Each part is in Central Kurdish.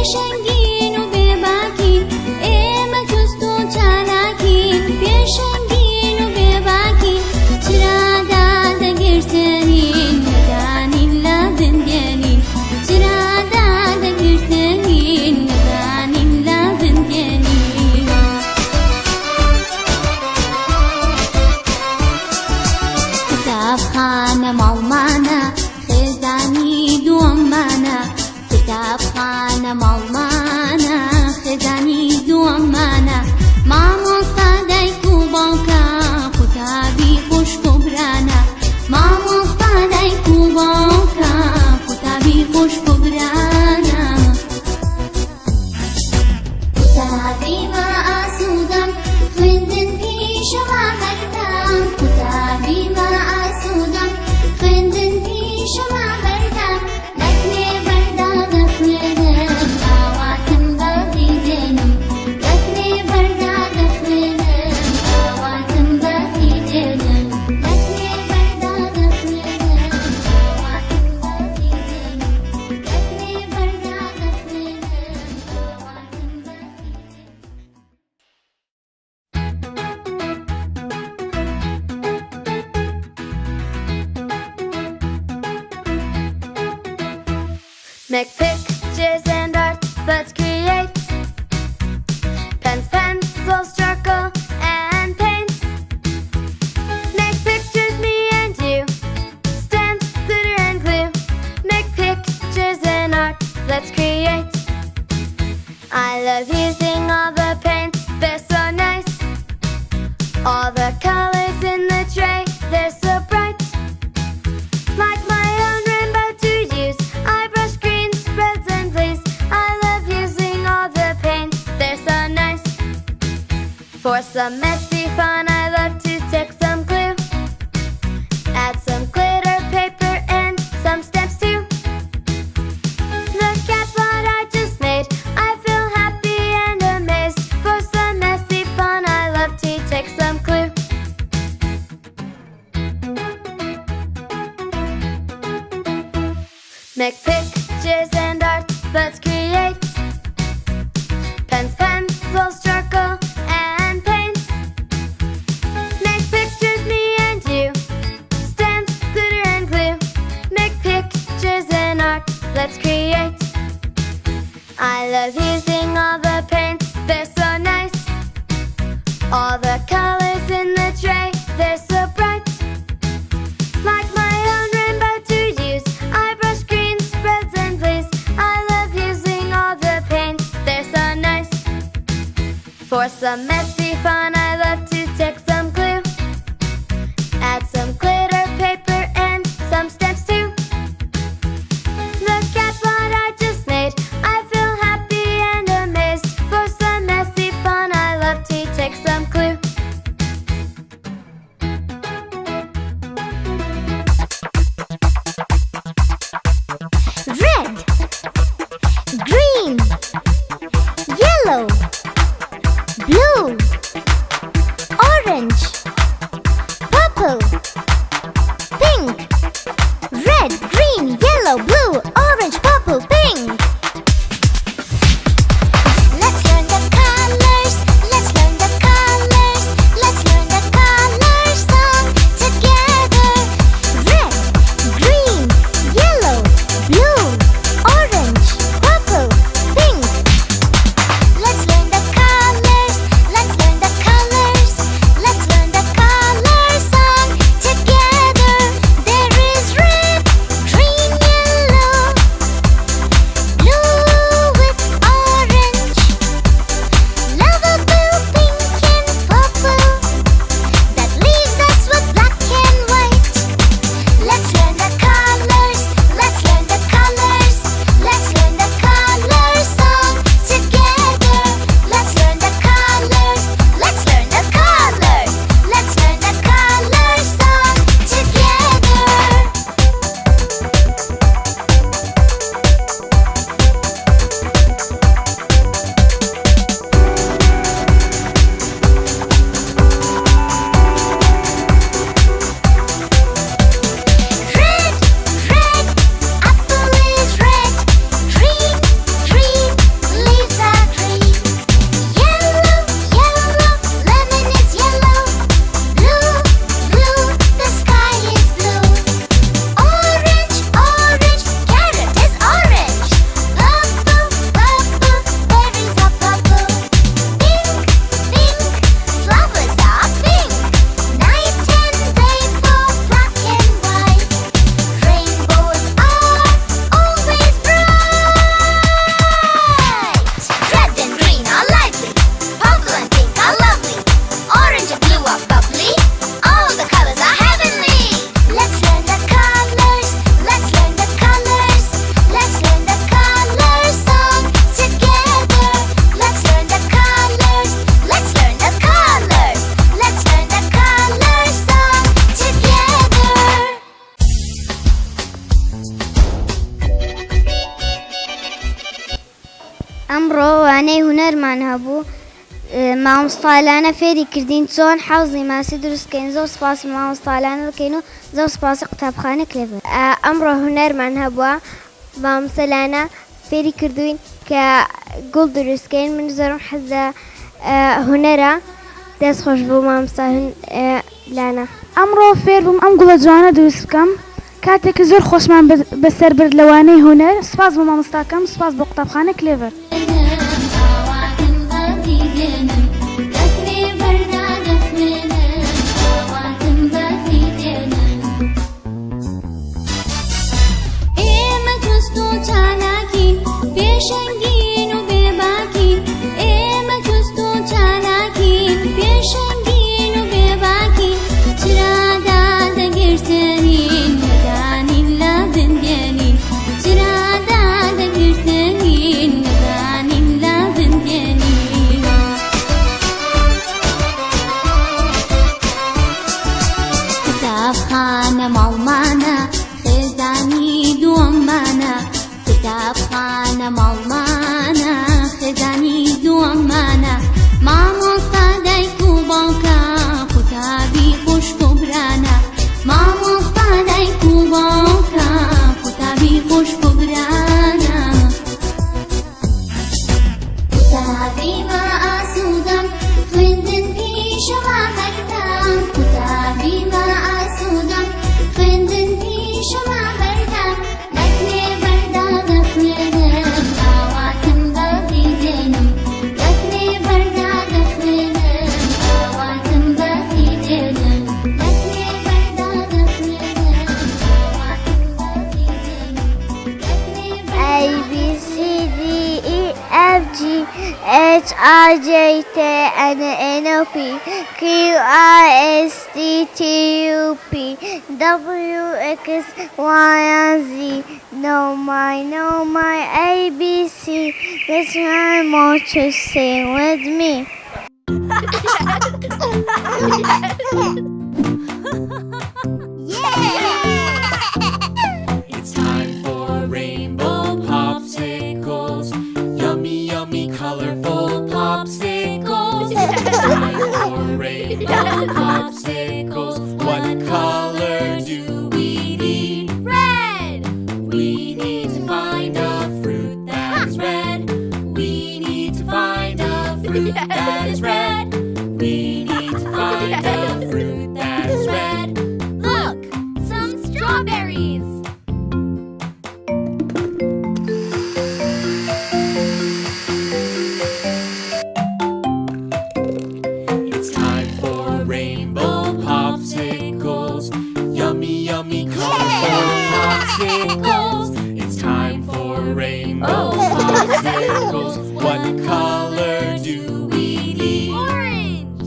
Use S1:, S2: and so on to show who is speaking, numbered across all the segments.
S1: پێشەنگین و بێباکین ئێمە جوست و چالاکین پێشەنگین و بێباکین چرادا دەگرتێنین نەدانین لە بندێنین چرادا دەگرتێنین نەدانین لە بندێنین کتابخانە ماڵمانە خێزانی دووەممانە کتابخانە ماڵمانە خێزانی دووەممانە مامۆستا دایک و باوکە قوتابی خوشک و برانە مامۆستا دایک و باوکە قوتابی خوشک و برانە قوتابی بە ئاسوودەم خوێندن پیشەما بەردەم قوتابی بە ئاسوودەم خوێندن پیشەما بەردەم لەکوێ بەردا دەخوێنم ئاواتم بەدی دێنم لەکوێ بەردا دەخوێنم ئاواتم بەدی دێنم لەکوێ بەردا دەخوێنم ئاواتم بەدی دێنم لەکوێ بەردا دەخوێنم ئاواتم
S2: Make pictures and art, let's create. Pens, pencils, charcoal, and paints. Make pictures, me and you. Stamps, glitter, and glue. Make pictures and art, let's create. I love using all the paints, they're so nice. All the colors in the tray, they're so bright. Like my own rainbow to use, I brush greens, reds, and blues. I love using all the paints, they're so nice. For some messy fun, I love to take some glue. Add some glitter, paper, and some stamps too. Look at what I just made, I feel happy and amazed. For some messy fun, I love to take some glue. Make pictures and art, let's create. Pens, pencils, charcoal, and paints. Make pictures, me and you. Stamps, glitter, and glue. Make pictures and art, let's create. I love using all the paints, they're so nice. All the colors in the tray, they're so bright. Like my own rainbow to use, I brush greens, reds, and blues. I love using all the paints, they're so nice. For some messy fun, I love to take some glue. Add some glitter, paper, and some stamps too. Look at what I just made, I feel happy and amazed. For some messy fun, I love to take some glue.
S1: Red, green, yellow, blue,
S3: ئەمڕۆ وانەی هونەرمان هەبوو مامۆستایانە فێری کردین چۆن حەوزی ماسی دروستکەین. زۆر سپاسی مامۆستایانە دەکەین و زۆر سپاسی قوتابخانە کلێڤەر. ئەمڕۆ هونەرمان هەبووە مامۆستایانە فێری کردوین کە گوڵ دروستکەین. من زۆرم حەزە هونەرە دەست خۆش بوو مامۆستایانە.
S4: ئەمڕۆ فێر بووم ئەم گوڵە جوانە دروست بکەم کاتێک زۆر خۆشمان بەسەر برد لەوانەی هونەر. سپاس بۆ مامۆستاکەم، سپاس بۆ قوتابخانە کلێڤەر.
S3: HIJKLMNOP QRSTUV WXYZ. Know my ABC. Let's learn more to sing with me.
S5: It's time for rainbow popsicles. Yummy, yummy, colorful popsicles. It's time for rainbow popsicles. What color do we need?
S2: Red!
S5: We need to find a fruit that is red. We need to find a fruit that is red. We need to find a fruit that is red.
S2: Look! Some strawberries!
S5: It's time for rainbow popsicles. Yummy, yummy, colorful popsicles. It's time for rainbow popsicles. What color do we need?
S2: Orange!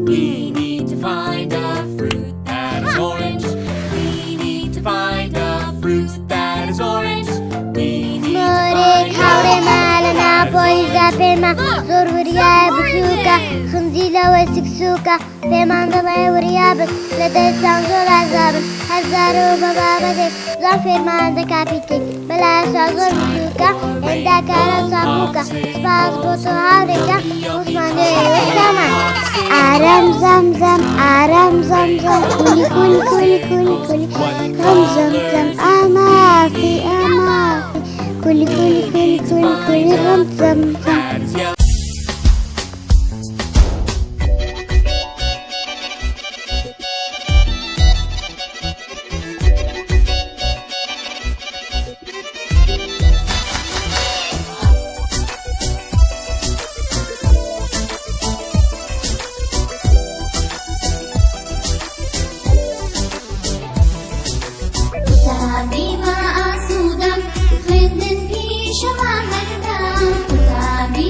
S5: We need to find a fruit that is orange. We need to find a fruit that is orange. We need to find a fruit
S3: زۆر وریا بچووکە خنجی لەوە سکسووکە پێمان دەڵێ وریا بن لە دەستان زۆر ئازابن هەزار و بە بابەتێک زۆر فێرمان دەکا پیتێک بەلاشا زۆر بچووکە هێنداکارە سابووکە سپاس بۆ تۆ هاوڕێکە خۆشمان دەوێ وەستامان ئارام زەمزەم ئارام زەمزەم کولی کولی کولی کولی کولی غەم زەمزەم ئامافی ئامافی کولی کولی کولی کولی کولی غەم زەمزەم.
S1: قوتابی ما ئاسوودەم خوێندن پیشەوا هەردام قوتابی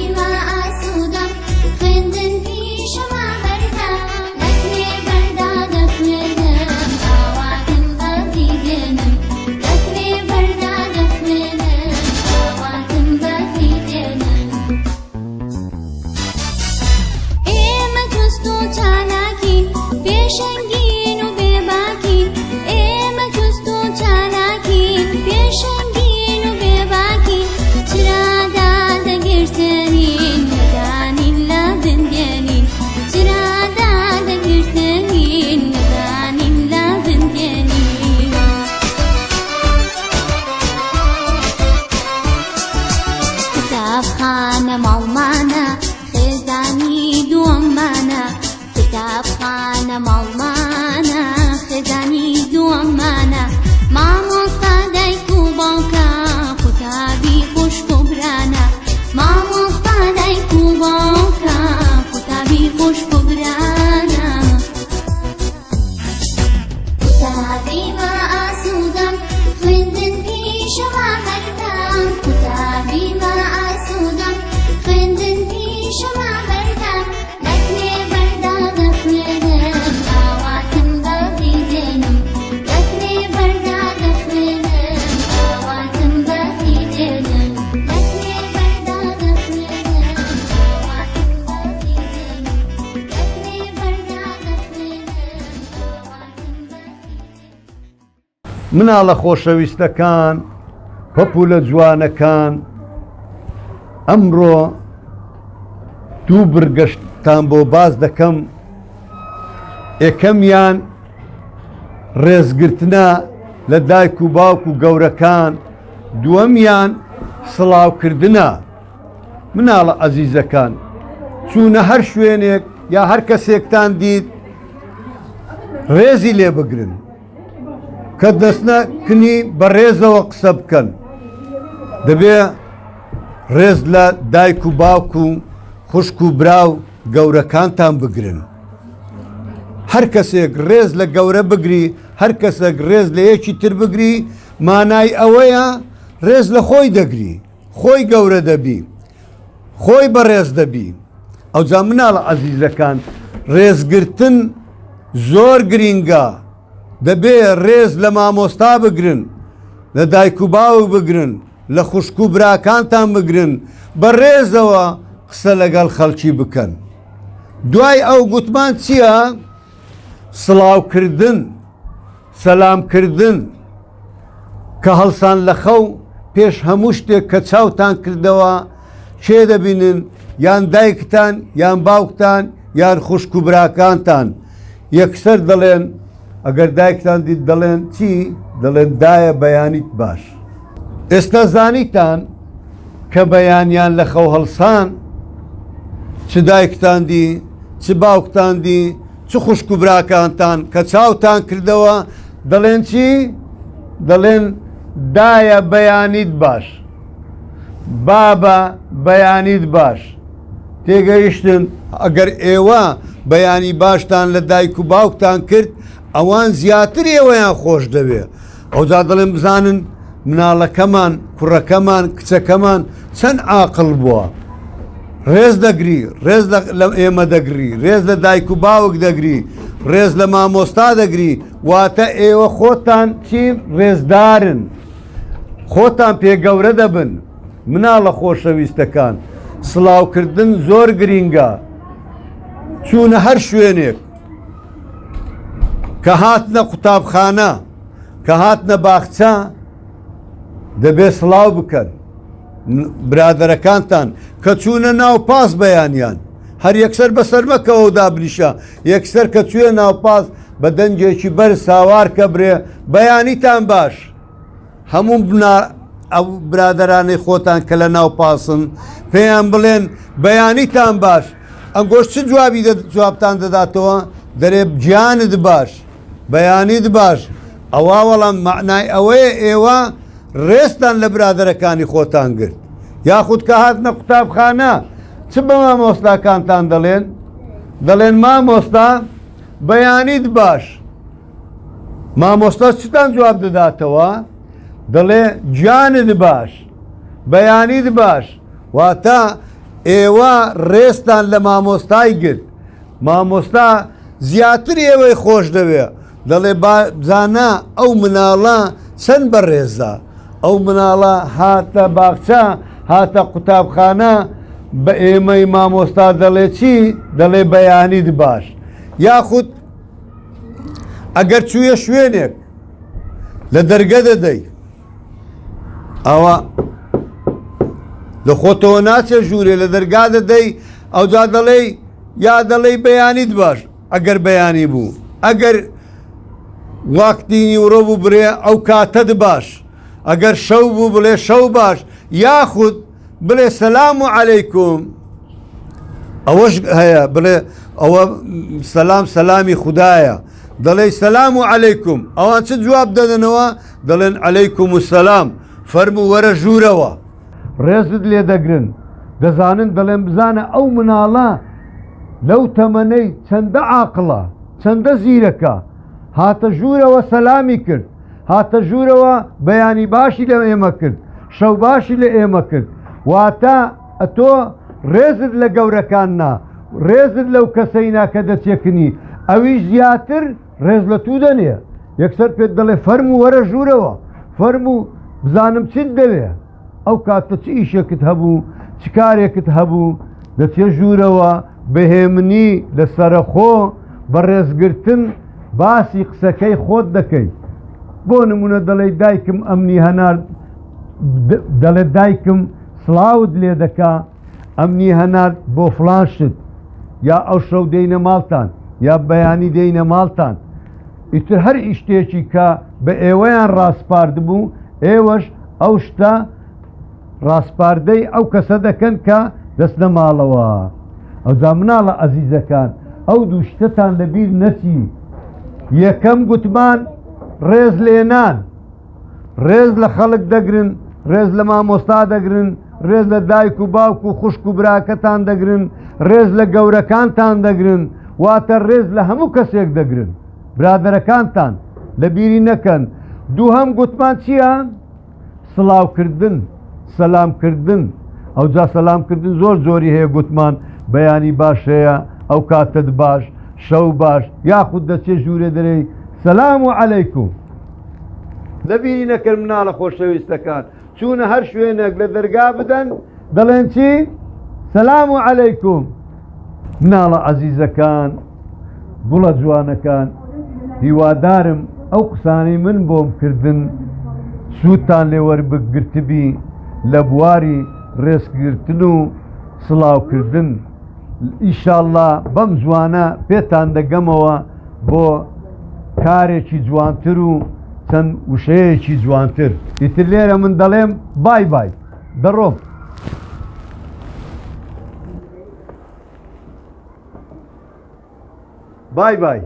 S6: مناڵە خۆشەویستەکان پەپولە جوانەکان ئەمڕۆ دوو برگەشتان بۆ باز دەکەم یەکەمیان ڕێزگرتنە لە دایک و باوک و گەورەکان دووەمیان سڵاوکردنە مناڵە عەزیزەکان چوونە هەر شوێنێک یا هەر کەسێکتان دیت ڕێزی لێ بگرن کە دەستنەکنی بە ڕێزەوە قسە بکەن دەبێ ڕێز لە دایک و باوک و خوشک و براو گەورەکانتان بگرن هەر کەسێک ڕێز لە گەورە بگری هەر کەسێک ڕێز لە یەکی تر بگری مانای ئەوەیە ڕێز لە خۆی دەگری خۆی گەورە دەبی خۆی بەڕێز دەبی ئەوجا مناڵە عەزیزەکان ڕێزگرتن زۆر گرینگە دەبێ ڕێز لە مامۆستا بگرن لە دایک و باوک بگرن لە خوشک و براکانتان بگرن بە ڕێزەوە قسە لەگەڵ خەڵکی بکەن دوای ئەو گوتمان چییە؟ سڵاوکردن سەلامکردن کە هەڵسان لە خەو پێش هەموو شتێک کە چاوتان کردەوە چێ دەبینن یان دایکتان یان باوکتان یان خوشک و براکانتان یەکسەر دەڵێن ئەگەر دایکتان دیت دەڵێن چی؟ دەڵێن دایە بەیانیت باش ئێستا زانیتان کە بەیانیان لە خەو هەڵسان چ دایکتان دی چ باوکتان دی چ خوشک و براکانتان کە چاوتان کردەوە دەڵێن چی؟ دەڵێن دایە بەیانیت باش بابە بەیانیت باش تێگەیشتن ئەگەر ئێوە بەیانی باشتان لە دایک و باوکتان کرد ئەوان زیاتر ئێوەیان خۆش دەوێ ئەوجا دەڵێن بزانن مناڵەکەمان کوڕەکەمان کچەکەمان چەند عاقڵ بووە ڕێز دەگری ڕێز لە ئێمە دەگری ڕێز لە دایک و باوک دەگری ڕێز لە مامۆستا دەگری واتە ئێوە خۆتان چی ڕێزدارن خۆتان پێگەورە دەبن مناڵە خۆشەویستەکان سڵاوکردن زۆر گرینگە چوونە هەر شوێنێک کە هاتنە قوتابخانە کە هاتنە باخچە دەبێ سڵاو بکەن برادەرەکانتان کە چوونە ناو پاس بەیانیان هەر یەکسەر بەسەر مەکەوە و دابنیشە یەکسەر کە چوێ ناو پاس بە دەنجێکی بەر ساوار کە برێ بەیانیتان باش هەموو ئەو برادەرانی خۆتان کە لە ناو پاسن پێیان بڵێن بەیانیتان باش ئەنگۆش چ جوابی جوابتان دەداتەوە دەرێ گیانت باش بەیانیت باش ئەوە وەڵام معنای ئەوەیە ئێوە ڕێستان لە برادەرەکانی خۆتان گرت یاخود کە هاتنە قوتابخانە چ بە مامۆستاکانتان دەڵێن دەڵێن مامۆستا بەیانیت باش مامۆستا چتان جواب دەداتەوە دەڵێ گیانت باش بەیانیت باش واتە ئێوە ڕێستان لە مامۆستای گرت مامۆستا زیاتر ئێوەی خۆش دەوێ دەڵێ بزانە ئەو مناڵە چەند بەڕێزە ئەو مناڵە هاتە باخچە هاتە قوتابخانە بە ئێمەی مامۆستا دەڵێ چی؟ دەڵێ بەیانیت باش یاخود ئەگەر چوویە شوێنێک لە دەرگە دەدەی ئەوە لە خۆتەوە ناچێ ژوورێ لە دەرگا دەدەی ئەوجا دەڵێ یا دەڵێ بەیانیت باش ئەگەر بەیانی بوو ئەگەر وەختینی وڕۆ بوو برێ ئەو کاتەت باش ئەگەر شەو بوو بڵێ شەو باش یاخود بڵێ سەلام و عەلەیکوم ئەوەش هەیە بڵێ ئەوە سەلام سەلامی خودایە دەڵێ سەلام و عەلەیکوم ئەوان چ جواب دەدەنەوە دەڵێن عەلەیکوم السەلام فەرموو وەرە ژوورەوە ڕێزت لێ دەگرن دەزانن دەڵێن بزانە ئەو مناڵە لەو تەمەنەی چەندە عاقڵە چەندە زیرەکە هاتە ژوورەوە سەلامی کرد هاتە ژوورەوە بەیانی باشی لە ئێمە کرد شەو باشی لە ئێمە کرد واتە ئەتۆ ڕێزت لە گەورەکان نا ڕێزت لەو کەسەینا کە دەچێکنی ئەویش زیاتر ڕێز لە تو دەنێ یەکسەر پێت دەڵێ فەرموو وەرە ژوورەوە فەرموو بزانم چیت دەوێ ئەو کاتە چ ئیشێکت هەبوو چ کارێکت هەبوو دەچێ ژوورەوە بەهێمنی لە سەرەخۆ بە ڕێزگرتن باسی قسەکەی خۆت دەکەیت بۆ نمونە دەڵێ دایکم ئەمنی هەنار دەڵێ دایکم سڵاوت لێ دەکا ئەمنی هەنار بۆ فڵان شت یا ئەو شەو دەینە ماڵتان یا بەیانی دەینە ماڵتان ئیتر هەر ئیشتێکی کە بە ئێوەیان ڕاستپاردبوو ئێوەش ئەو شتە ڕاستپاردەی ئەو کەسە دەکەن کە دەستنە ماڵەوە ئەوجا مناڵە ئەزیزەکان ئەو دوو شتتان لەبیر نەچی یەکەم گوتمان ڕێز لێنان ڕێز لە خەڵک دەگرن ڕێز لە مامۆستا دەگرن ڕێز لە دایک و باوک و خوشک و براکەتان دەگرن ڕێز لە گەورەکانتان دەگرن واتە ڕێز لە هەموو کەسێک دەگرن برادەرەکانتان لە بیری نەکەن دووهەم گوتمان چییە؟ سڵاوکردن سەلامکردن ئەوجا سەلامکردن زۆر زۆری هەیە گوتمان بەیانی باش هەیە ئەو کاتت باش شەو باش یاخود دەچێ ژوورێ دەرەی سەلام و عەلەیکوم لەبیری نەکەن مناڵە خۆشەویستەکان چوونە هەر شوێنێک لە دەرگا بدەن دەڵێن چی؟ سەلام و عەلەیکوم مناڵە عەزیزەکان گوڵە جوانەکان هیوادارم ئەو قسانەی من بۆم کردن سوودتان لێ وەربگرتبی لە بواری ڕێزگرتن و سڵاوکردن ئیشاءالله بەم جوانە پێتان دەگەمەوە بۆ کارێکی جوانتر و چەند وشەیەکی جوانتر ئیتر لێرە من دەڵێم بای بای دەڕۆم بای بای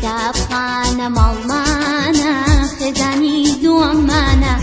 S1: كتابخانە ماڵمانە خێزانی دووەمانە